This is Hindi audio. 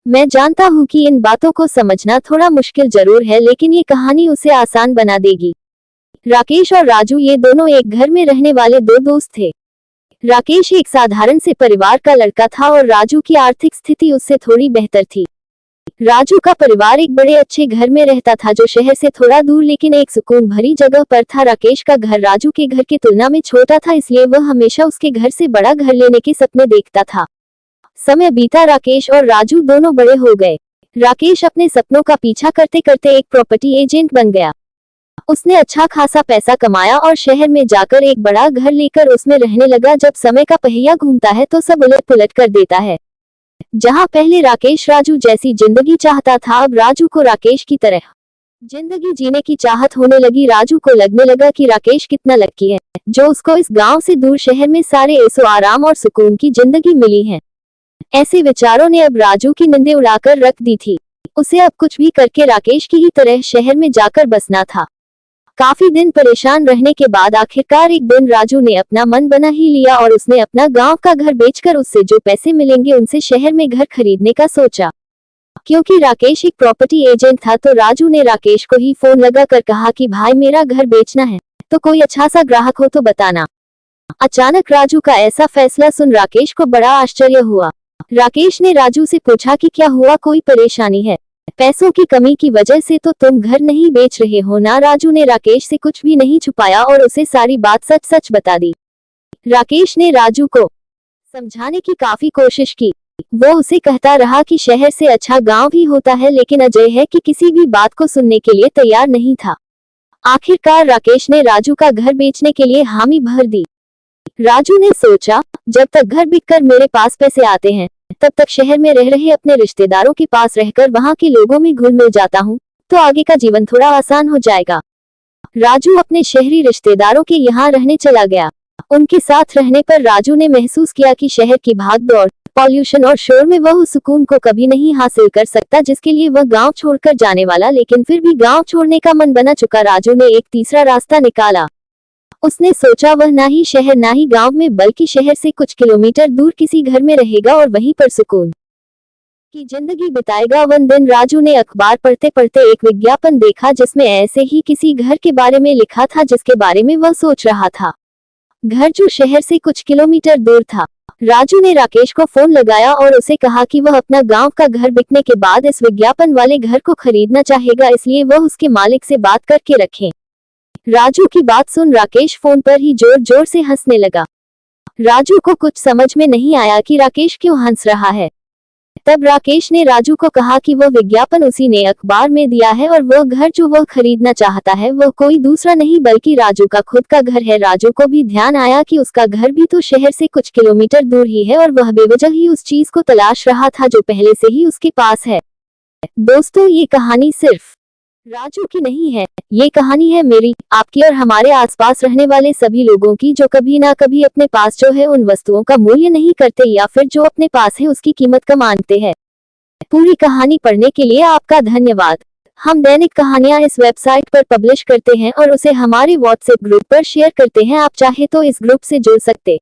मैं जानता हूँ कि इन बातों को समझना थोड़ा मुश्किल जरूर है, लेकिन ये कहानी उसे आसान बना देगी। राकेश और राजू ये दोनों एक घर में रहने वाले दो दोस्त थे। राकेश एक साधारण से परिवार का लड़का था और राजू की आर्थिक स्थिति उससे थोड़ी बेहतर थी। राजू का परिवार एक बड़े अच्छे घर में रहता था जो शहर से थोड़ा दूर लेकिन एक सुकून भरी जगह पर था। राकेश का घर राजू के घर की तुलना में छोटा था, इसलिए वह हमेशा उसके घर से बड़ा घर लेने के सपने देखता था। समय बीता, राकेश और राजू दोनों बड़े हो गए। राकेश अपने सपनों का पीछा करते करते एक प्रॉपर्टी एजेंट बन गया। उसने अच्छा खासा पैसा कमाया और शहर में जाकर एक बड़ा घर लेकर उसमें रहने लगा। जब समय का पहिया घूमता है तो सब उलट पुलट कर देता है। जहां पहले राकेश राजू जैसी जिंदगी चाहता था, अब राजू को राकेश की तरह जिंदगी जीने की चाहत होने लगी। राजू को लगने लगा कि राकेश कितना लकी है जो उसको इस गांव से दूर शहर में सारे ऐशो आराम और सुकून की जिंदगी मिली है। ऐसे विचारों ने अब राजू की नींदें उड़ाकर रख दी थी। उसे अब कुछ भी करके राकेश की ही तरह शहर में जाकर बसना था। काफी दिन परेशान रहने के बाद आखिरकार एक दिन राजू ने अपना मन बना ही लिया और उसने अपना गांव का घर बेचकर उससे जो पैसे मिलेंगे उनसे शहर में घर खरीदने का सोचा। क्योंकि राकेश एक प्रॉपर्टी एजेंट था तो राजू ने राकेश को ही फोन लगाकर कहा कि भाई मेरा घर बेचना है, तो कोई अच्छा सा ग्राहक हो तो बताना। अचानक राजू का ऐसा फैसला सुन राकेश को बड़ा आश्चर्य हुआ। राकेश ने राजू से पूछा कि क्या हुआ, कोई परेशानी है? पैसों की कमी की वजह से तो तुम घर नहीं बेच रहे हो ना? राजू ने राकेश से कुछ भी नहीं छुपाया और उसे सारी बात सच सच बता दी। राकेश ने राजू को समझाने की काफी कोशिश की। वो उसे कहता रहा कि शहर से अच्छा गांव भी होता है, लेकिन अजय है कि किसी भी बात को सुनने के लिए तैयार नहीं था। आखिरकार राकेश ने राजू का घर बेचने के लिए हामी भर दी। राजू ने सोचा, जब तक घर बिककर मेरे पास पैसे आते हैं तब तक शहर में रह रहे अपने रिश्तेदारों के पास रहकर वहां के लोगों में घुल मिल जाता हूँ तो आगे का जीवन थोड़ा आसान हो जाएगा। राजू अपने शहरी रिश्तेदारों के यहाँ रहने चला गया। उनके साथ रहने पर राजू ने महसूस किया कि शहर की भागदौड़, पॉल्यूशन और शोर में वह उस सुकून को कभी नहीं हासिल कर सकता जिसके लिए वह गांव छोड़कर जाने वाला। लेकिन फिर भी गांव छोड़ने का मन बना चुका राजू ने एक तीसरा रास्ता निकाला। उसने सोचा वह ना ही शहर ना ही गांव में बल्कि शहर से कुछ किलोमीटर दूर किसी घर में रहेगा और वहीं पर सुकून की जिंदगी बिताएगा। वन दिन राजू ने अखबार पढ़ते पढ़ते एक विज्ञापन देखा जिसमें ऐसे ही किसी घर के बारे में लिखा था जिसके बारे में वह सोच रहा था। घर जो शहर से कुछ किलोमीटर दूर था। राजू ने राकेश को फोन लगाया और उसे कहा कि वह अपना गांव का घर बिकने के बाद इस विज्ञापन वाले घर को खरीदना चाहेगा, इसलिए वह उसके मालिक से बात करके रखें। राजू की बात सुन राकेश फोन पर ही जोर जोर से हंसने लगा। राजू को कुछ समझ में नहीं आया कि राकेश क्यों हंस रहा है। तब राकेश ने राजू को कहा कि वह विज्ञापन उसी ने अखबार में दिया है और वह घर जो वह खरीदना चाहता है वह कोई दूसरा नहीं बल्कि राजू का खुद का घर है। राजू को भी ध्यान आया कि उसका घर भी तो शहर से कुछ किलोमीटर दूर ही है और वह बेवजह ही उस चीज को तलाश रहा था जो पहले से ही उसके पास है। दोस्तों, ये कहानी सिर्फ राजू की नहीं है, ये कहानी है मेरी, आपकी और हमारे आसपास रहने वाले सभी लोगों की जो कभी ना कभी अपने पास जो है उन वस्तुओं का मूल्य नहीं करते या फिर जो अपने पास है उसकी कीमत कम आनते हैं। पूरी कहानी पढ़ने के लिए आपका धन्यवाद। हम दैनिक कहानियां इस वेबसाइट पर पब्लिश करते हैं और उसे हमारे व्हाट्सएप ग्रुप पर शेयर करते हैं। आप चाहे तो इस ग्रुप से जुड़ सकते